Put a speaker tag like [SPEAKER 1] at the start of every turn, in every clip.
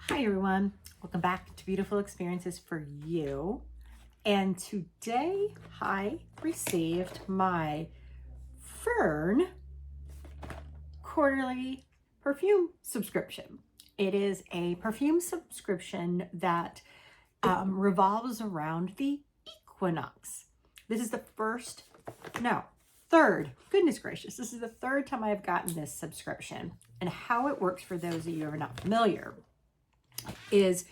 [SPEAKER 1] Hi everyone, welcome back to Beautiful Experiences for You. And today I received my Fern quarterly perfume subscription. It is a perfume subscription that revolves around the equinox. This is the third, goodness gracious, this is the third time I've gotten this subscription. And how it works, for those of you who are not familiar, is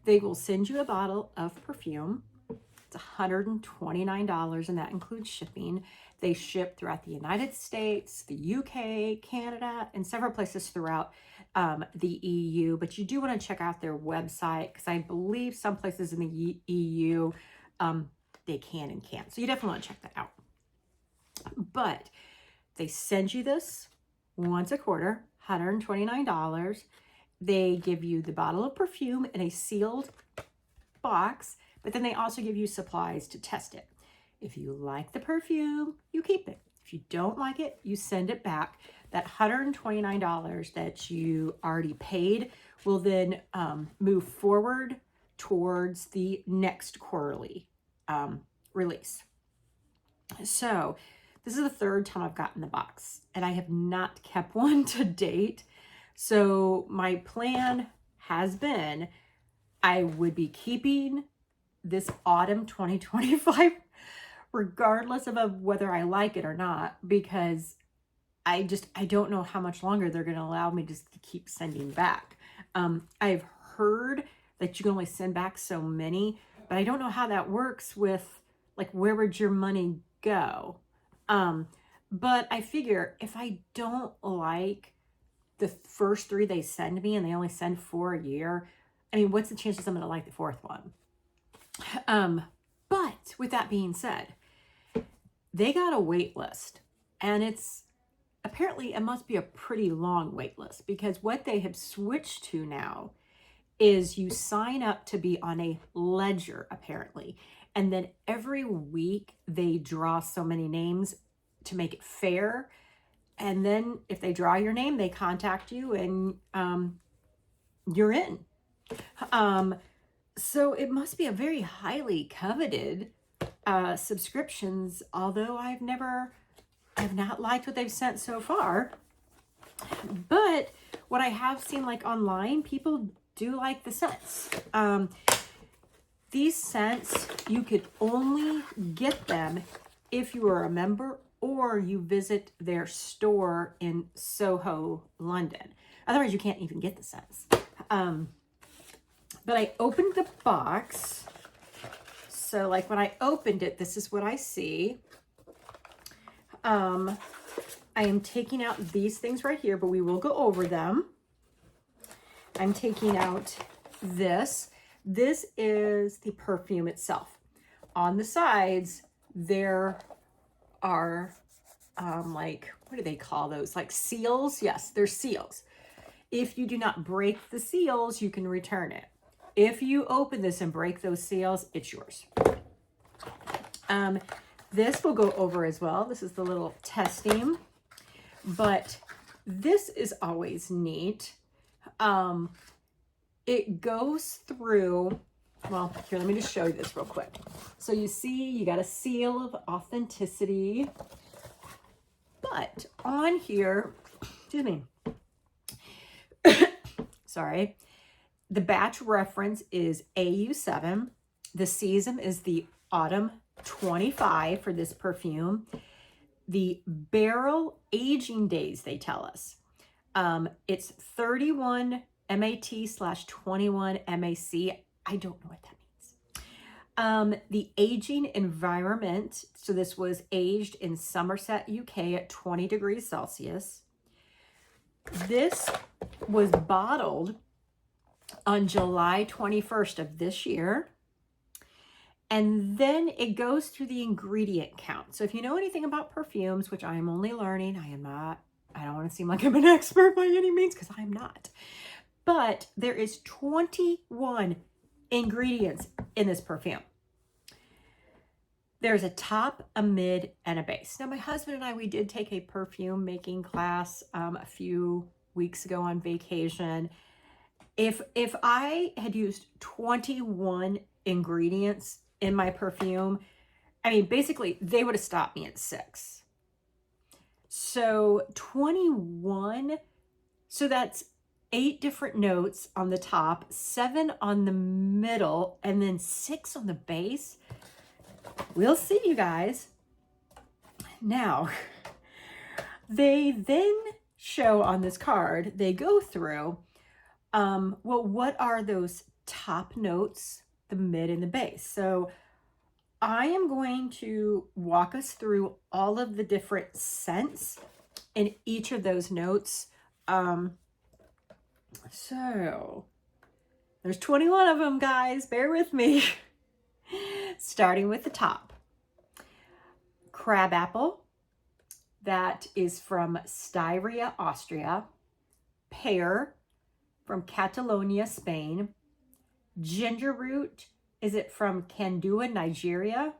[SPEAKER 1] they will send you a bottle of perfume. It's $129 and that includes shipping. They ship throughout the United States, the UK, Canada, and several places throughout the EU. But you do want to check out their website because I believe some places in the EU they can and can't. So you definitely want to check that out. But they send you this once a quarter, $129. They give you the bottle of perfume in a sealed box, but then they also give you supplies to test it. If you like the perfume, you keep it. If you don't like it, you send it back. That $129 that you already paid will then move forward towards the next quarterly release. So this is the third time I've gotten the box, and I have not kept one to date. So my plan has been I would be keeping this autumn 2025 regardless of whether I like it or not, because I don't know how much longer they're going to allow me just to keep sending back. I've heard that you can only send back so many, but I don't know how that works with, like, where would your money go? But I figure if I don't like the first three they send me and they only send 4 a year, I mean, what's the chances I'm going to like the fourth one? But with that being said, they got a wait list, and it's apparently, it must be a pretty long wait list, because what they have switched to now is you sign up to be on a ledger, apparently. And then every week they draw so many names to make it fair. And then if they draw your name, they contact you and you're in. So it must be a very highly coveted subscriptions, although I've not liked what they've sent so far. But what I have seen, like, online, people do like the scents. These scents, you could only get them if you are a member or you visit their store in Soho, London. Otherwise, you can't even get the scents. But I opened the box. So, like, when I opened it, this is what I see. I am taking out these things right here, but we will go over them. I'm taking out this. This is the perfume itself. On the sides, there are, like, what do they call those? Like seals? Yes, they're seals. If you do not break the seals, you can return it. If you open this and break those seals, it's yours. This will go over as well. This is the little testing, but this is always neat. It goes through, well, here, let me just show you this real quick. So you see, you got a seal of authenticity, but on here, excuse me, sorry, the batch reference is AU7. The season is the autumn 25 for this perfume. The barrel aging days, they tell us, it's 31 MAT/21 MAC. I don't know what that means. The aging environment, so this was aged in Somerset, UK at 20 degrees Celsius. This was bottled on July 21st of this year. And then it goes through the ingredient count. So if you know anything about perfumes, which I am only learning, I don't want to seem like I'm an expert by any means, because I'm not. But there is 21 ingredients in this perfume. There's a top, a mid, and a base. Now, my husband and I, we did take a perfume making class a few weeks ago on vacation. If I had used 21 ingredients in my perfume, I mean, basically, they would have stopped me at 6. So 21, so that's 8 different notes on the top, 7 on the middle, and then 6 on the base. We'll see, you guys. Now, they then show on this card, they go through, well, what are those top notes, the mid and the base? So I am going to walk us through all of the different scents in each of those notes. So there's 21 of them, guys. Bear with me. Starting with the top. Crabapple. That is from Styria, Austria. Pear from Catalonia, Spain. Ginger root. Is it from Kandua, Nigeria?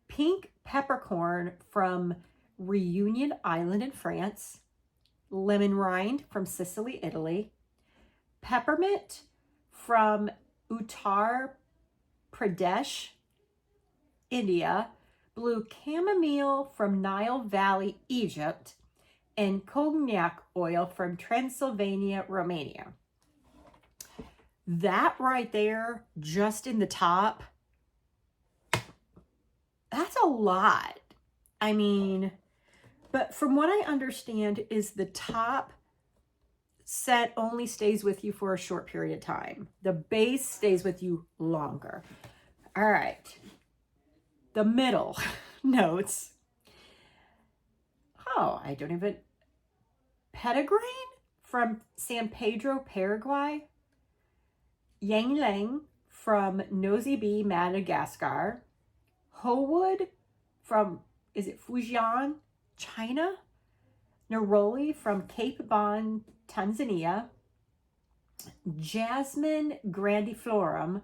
[SPEAKER 1] Pink peppercorn from Reunion Island in France. Lemon rind from Sicily, Italy. Peppermint from Uttar Pradesh, India. Blue chamomile from Nile Valley, Egypt. And cognac oil from Transylvania, Romania. That right there, just in the top, that's a lot. I mean, but from what I understand is the top set only stays with you for a short period of time. The base stays with you longer. All right. The middle notes. Oh, I don't even. Petitgrain from San Pedro, Paraguay. Yang Lang from Nosy Be, Madagascar. Howood from, is it Fujian, China? Neroli from Cape Bon, Tanzania. Jasmine grandiflorum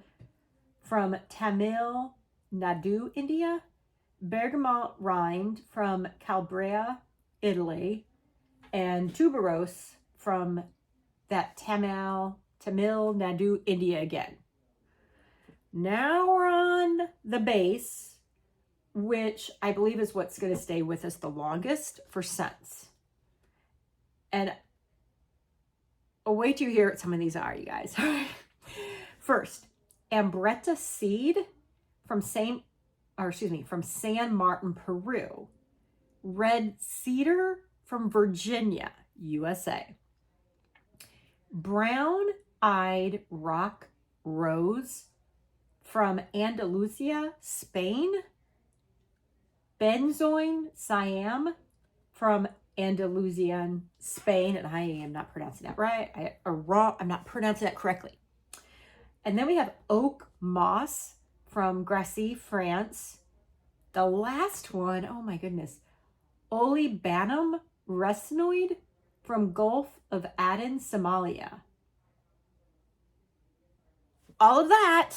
[SPEAKER 1] from Tamil Nadu, India. Bergamot rind from Calabria, Italy. And tuberose from that Tamil Nadu, India again. Now we're on the base, which I believe is what's going to stay with us the longest for scents. And wait till you hear what some of these are, you guys. First, Ambretta seed from San Martin, Peru. Red cedar from Virginia, USA. Brown-eyed rock rose from Andalusia, Spain. Benzoin Siam from Andalusian, Spain. And I am not pronouncing that right. I'm not pronouncing that correctly. And then we have oak moss from Gracie, France. The last one, oh my goodness. Olibanum resinoid from Gulf of Aden, Somalia. All of that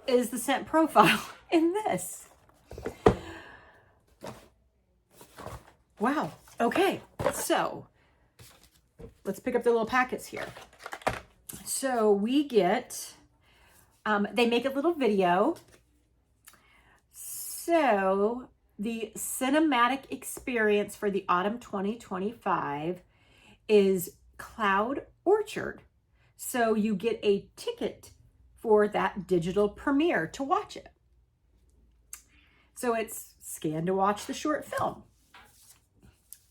[SPEAKER 1] is the scent profile in this. Wow. Okay. So let's pick up the little packets here. So we get, they make a little video. So the cinematic experience for the autumn 2025 is Cloud Orchard. So you get a ticket for that digital premiere to watch it. So it's scan to watch the short film.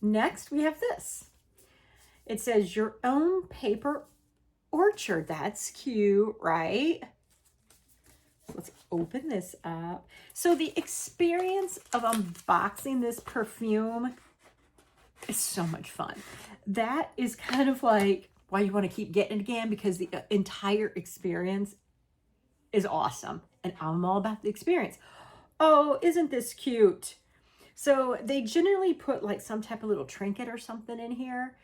[SPEAKER 1] Next, we have this. It says your own paper orchard. That's cute, right? Let's open this up. So the experience of unboxing this perfume is so much fun. That is kind of like why you want to keep getting it again, because the entire experience is awesome. And I'm all about the experience. Oh, isn't this cute? So they generally put like some type of little trinket or something in here.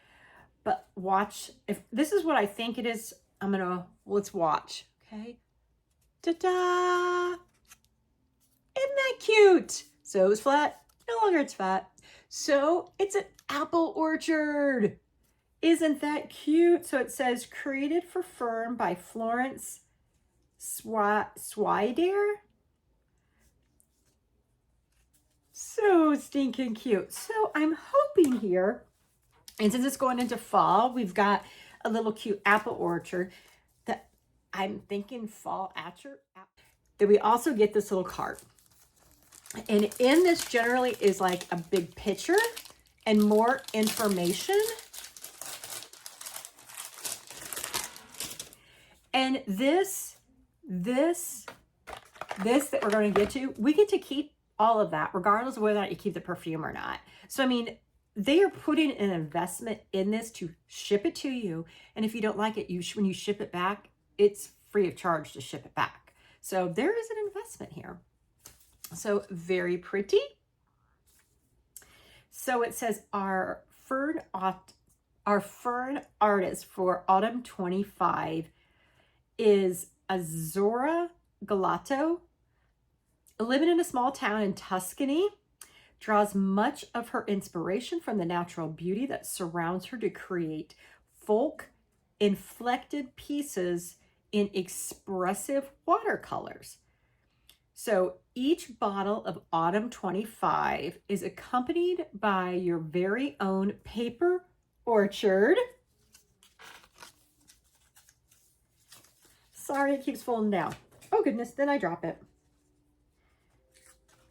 [SPEAKER 1] But watch, if this is what I think it is, let's watch, okay? Ta-da! Isn't that cute? So it was flat, no longer it's fat. So it's an apple orchard. Isn't that cute? So it says created for Fern by Florence Swider. So stinking cute. So I'm hoping here, and since it's going into fall, we've got a little cute apple orchard that I'm thinking fall orchard. That we also get this little card. And in this generally is like a big picture and more information. And this that we're going to get to, we get to keep all of that, regardless of whether or not you keep the perfume or not. So, I mean, they are putting an investment in this to ship it to you. And if you don't like it, when you ship it back, it's free of charge to ship it back. So there is an investment here. So very pretty. So it says our Fern artist for autumn 25 is Azora Galato. Living in a small town in Tuscany, draws much of her inspiration from the natural beauty that surrounds her to create folk inflected pieces in expressive watercolors. So each bottle of Autumn 25 is accompanied by your very own paper orchard. Sorry, it keeps falling down. Oh goodness, then I drop it.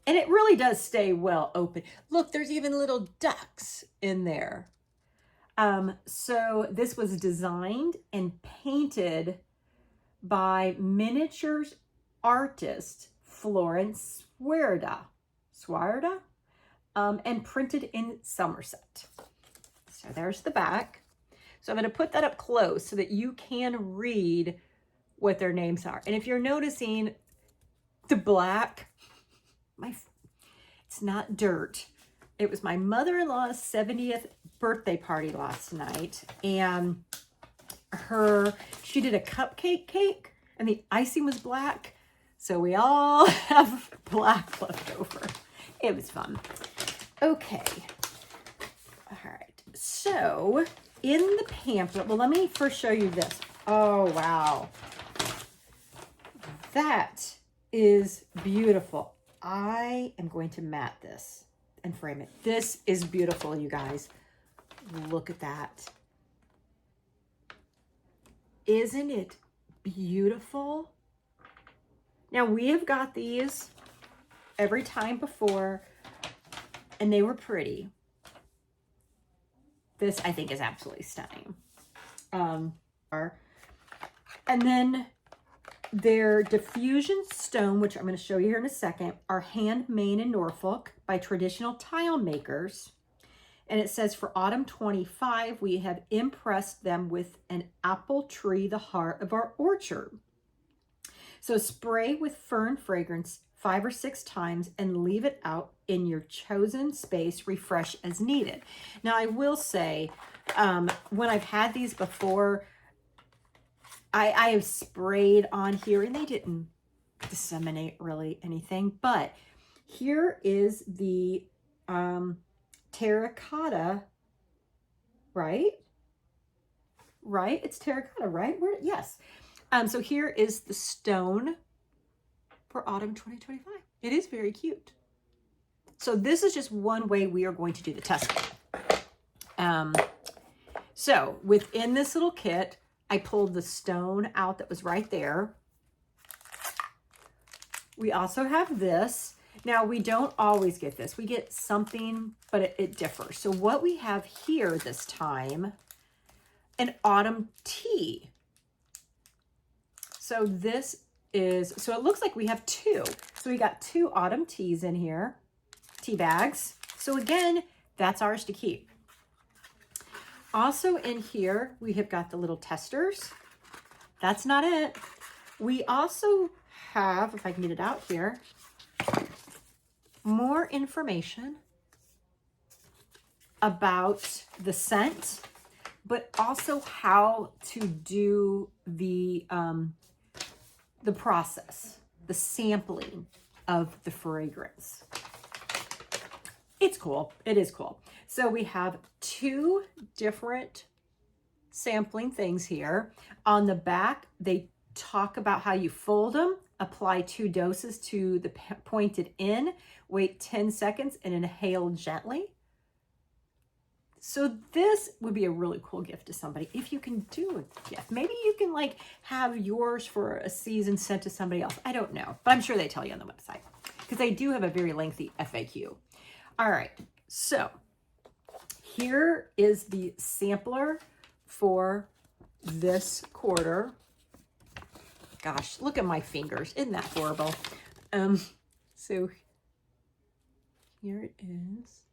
[SPEAKER 1] And it really does stay well open. Look, there's even little ducks in there. So this was designed and painted by miniatures artist Florence Swider, and printed in Somerset. So there's the back. So I'm going to put that up close so that you can read what their names are. And if you're noticing the black, it's not dirt. It was my mother-in-law's 70th birthday party last night, and she did a cupcake cake, and the icing was black, so we all have black left over. It was fun. Okay. All right. So in the pamphlet, well, let me first show you this. Oh, wow. That is beautiful. I am going to mat this and frame it. This is beautiful, you guys. Look at that. Isn't it beautiful? Now, we have got these every time before, and they were pretty. This, I think, is absolutely stunning. And then their diffusion stone, which I'm going to show you here in a second, are handmade in Norfolk by traditional tile makers. And it says for autumn 25, we have impressed them with an apple tree, the heart of our orchard. So spray with fern fragrance 5 or 6 times and leave it out in your chosen space, refresh as needed. Now, I will say, when I've had these before, I have sprayed on here and they didn't disseminate really anything, but here is the terracotta, right? Right? It's terracotta, right? Yes. So here is the stone for autumn 2025. It is very cute. So this is just one way we are going to do the testing. So within this little kit, I pulled the stone out that was right there. We also have this. Now, we don't always get this. We get something, but it differs. So what we have here this time, an autumn tea. So this is, so it looks like we have 2. So we got 2 autumn teas in here, tea bags. So again, that's ours to keep. Also in here, we have got the little testers. That's not it. We also have, if I can get it out here, more information about the scent, but also how to do the process, the sampling of the fragrance. It's cool. It is cool. So we have 2 different sampling things here. On the back, they talk about how you fold them, apply 2 doses to the pointed end, wait 10 seconds, and inhale gently. So this would be a really cool gift to somebody if you can do a gift. Maybe you can like have yours for a season sent to somebody else. I don't know, but I'm sure they tell you on the website because they do have a very lengthy FAQ. All right, so here is the sampler for this quarter. Gosh, look at my fingers. Isn't that horrible? So here it is.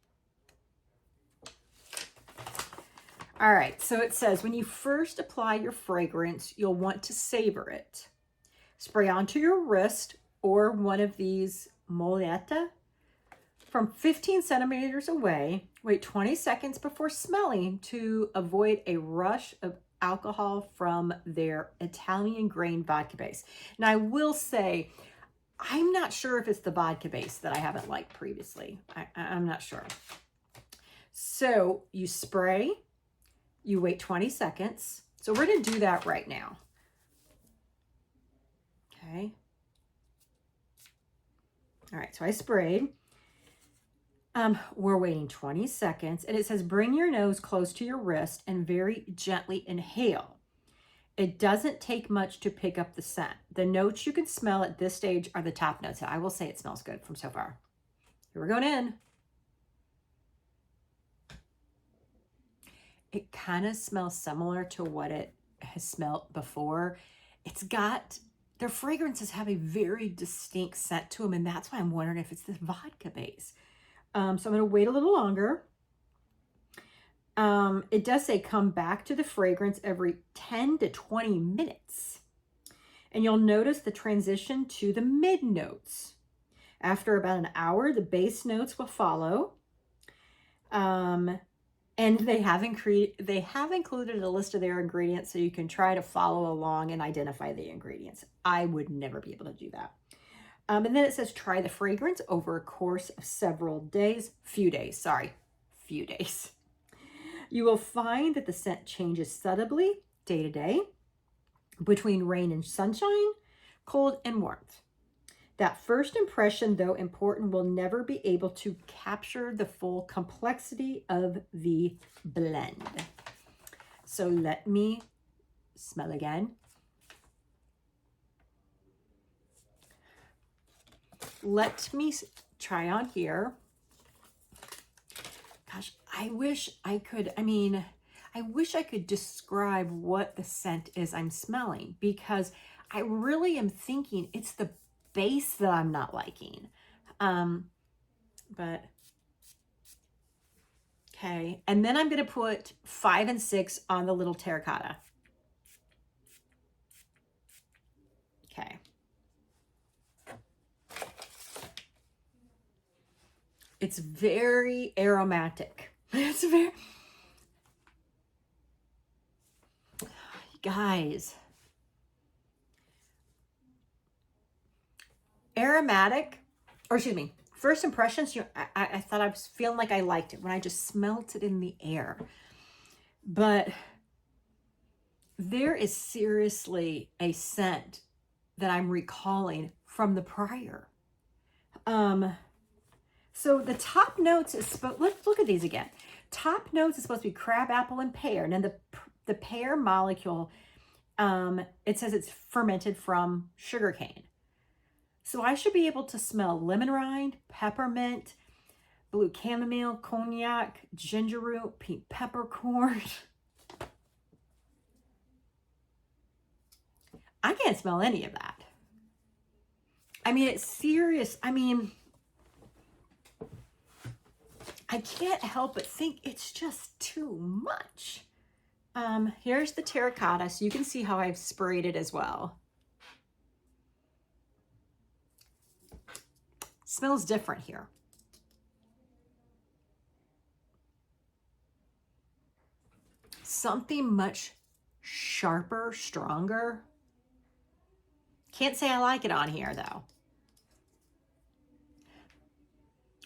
[SPEAKER 1] All right, so it says, when you first apply your fragrance, you'll want to savor it. Spray onto your wrist or one of these moleta from 15 centimeters away. Wait 20 seconds before smelling to avoid a rush of alcohol from their Italian grain vodka base. Now, I will say, I'm not sure if it's the vodka base that I haven't liked previously. I'm not sure. So you spray. You wait 20 seconds. So we're going to do that right now. Okay. All right, so I sprayed. We're waiting 20 seconds, and it says bring your nose close to your wrist and very gently inhale. It doesn't take much to pick up the scent. The notes you can smell at this stage are the top notes. I will say it smells good from so far. Here we're going in. It kind of smells similar to what it has smelled before. It's got, their fragrances have a very distinct scent to them, and that's why I'm wondering if it's the vodka base. So I'm going to wait a little longer. It does say come back to the fragrance every 10 to 20 minutes. And you'll notice the transition to the mid notes. After about an hour, the base notes will follow. And they have included a list of their ingredients so you can try to follow along and identify the ingredients. I would never be able to do that. And then it says try the fragrance over a course of several days, few days. You will find that the scent changes subtly day to day between rain and sunshine, cold and warmth. That first impression, though important, will never be able to capture the full complexity of the blend. So let me smell again. Let me try on here. Gosh, I wish I could describe what the scent is I'm smelling, because I really am thinking it's the base that I'm not liking. But okay. And then I'm going to put 5 and 6 on the little terracotta. Okay. It's very aromatic. It's very, guys, aromatic, or excuse me, first impressions, I thought I was feeling like I liked it when I just smelt it in the air. But there is seriously a scent that I'm recalling from the prior. So the top notes is let's look at these again. Top notes is supposed to be crab apple and pear, and then the pear molecule, it says it's fermented from sugarcane. So I should be able to smell lemon rind, peppermint, blue chamomile, cognac, ginger root, pink peppercorn. I can't smell any of that. I mean, it's serious. I mean, I can't help but think it's just too much. Here's the terracotta, so you can see how I've sprayed it as well. Smells different here. Something much sharper, stronger. Can't say I like it on here though.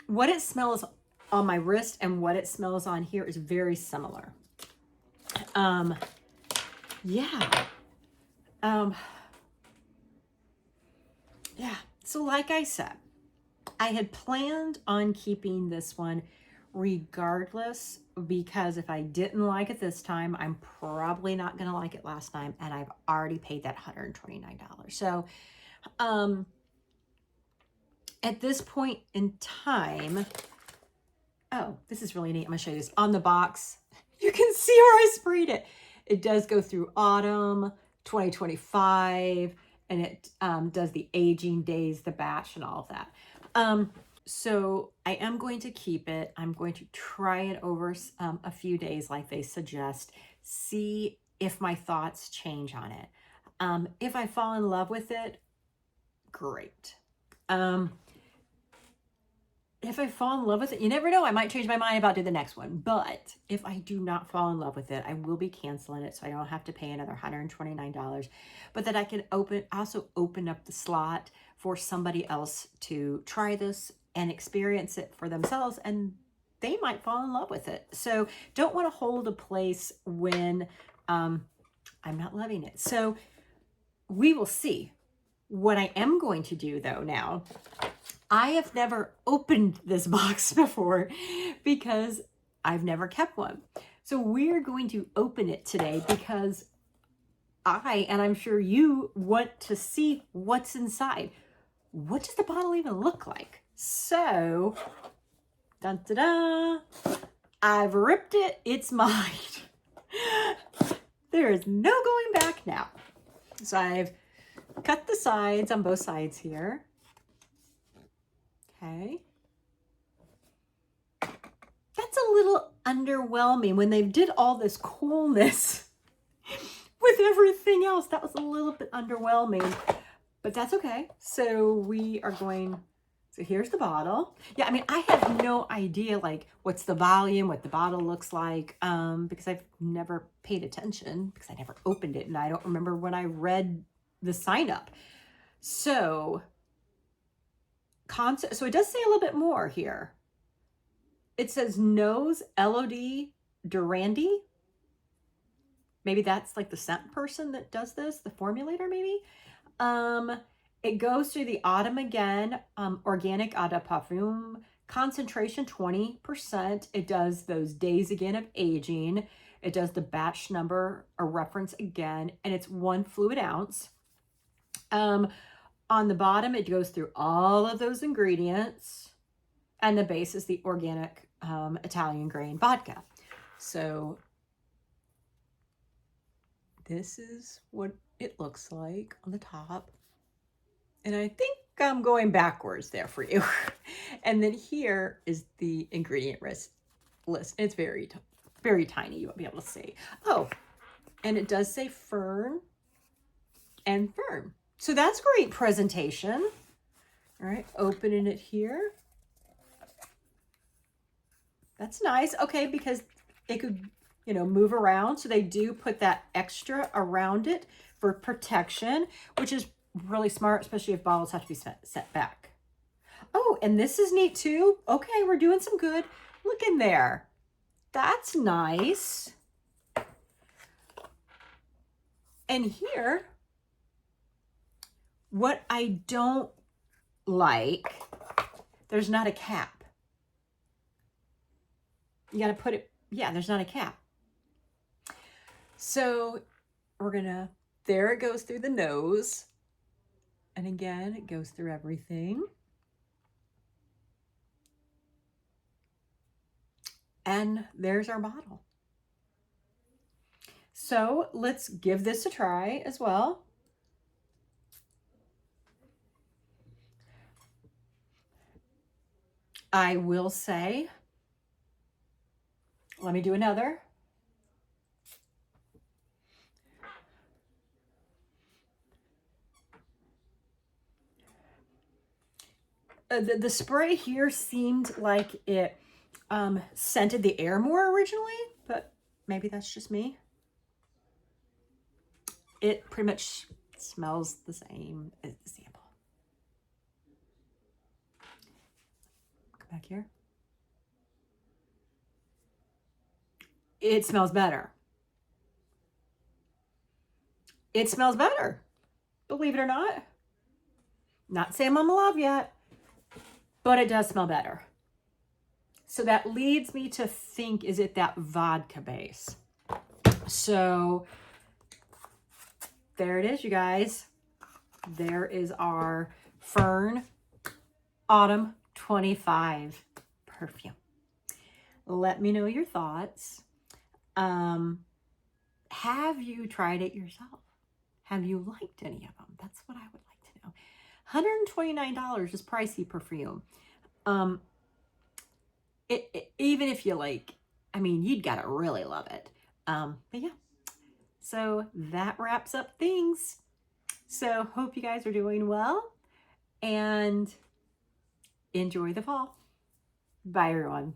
[SPEAKER 1] What it smells on my wrist and what it smells on here is very similar. yeah. Um, yeah. So like I said, I had planned on keeping this one regardless, because if I didn't like it this time, I'm probably not going to like it last time. And I've already paid that $129. So, at this point in time, oh, this is really neat. I'm going to show you this on the box. You can see where I sprayed it. It does go through autumn 2025, and it does the aging days, the batch, and all of that. So I am going to keep it. I'm going to try it over a few days like they suggest, see if my thoughts change on it. If I fall in love with it, great. If I fall in love with it, you never know, I might change my mind about doing the next one. But if I do not fall in love with it, I will be canceling it, so I don't have to pay another $129. But that I can also open up the slot for somebody else to try this and experience it for themselves, and they might fall in love with it. So don't want to hold a place when I'm not loving it. So we will see. What I am going to do though now, I have never opened this box before because I've never kept one. So we're going to open it today because and I'm sure you want to see what's inside. What does the bottle even look like? So, dun da da, I've ripped it. It's mine. There is no going back now. So I've cut the sides on both sides here. Okay. That's a little underwhelming when they did all this coolness with everything else. That was a little bit underwhelming, but that's okay. So we are going, so here's the bottle. Yeah, I mean, I have no idea like what's the volume, what the bottle looks like, because I've never paid attention because I never opened it and I don't remember when I read the sign up. So it does say a little bit more here. It says nose LOD Durandi. Maybe that's like the scent person that does this, the formulator maybe. It goes through the autumn again, organic eau de parfum, concentration 20%. It does those days again of aging. It does the batch number, a reference again, and it's 1 fluid ounce. On the bottom, it goes through all of those ingredients, and the base is the organic Italian grain vodka. So this is what it looks like on the top. And I think I'm going backwards there for you. And then here is the ingredient list. It's very, very tiny. You won't be able to see. Oh, and it does say fern and firm. So that's great presentation. All right, opening it here. That's nice. Okay, because it could, move around. So they do put that extra around it for protection, which is really smart, especially if bottles have to be set back. Oh, and this is neat too. Okay, we're doing some good. Look in there. That's nice. And here, what I don't like, there's not a cap. You got to put it, yeah, there's not a cap. So there it goes through the nose. And again, it goes through everything. And there's our bottle. So let's give this a try as well. I will say, let me do another. The spray here seemed like it scented the air more originally, but maybe that's just me. It pretty much smells the same as the sample. Come back here. It smells better. it smells better, believe it or not. Not saying Mama Love yet, but it does smell better. So that leads me to think, is it that vodka base? So there it is, you guys. There is our Fern Autumn 25 perfume. Let me know your thoughts. Have you tried it yourself? Have you liked any of them? That's what I would like to know. $129 is pricey perfume. Even if you like, I mean, you'd gotta really love it. But yeah, so that wraps up things. So hope you guys are doing well and enjoy the fall. Bye, everyone.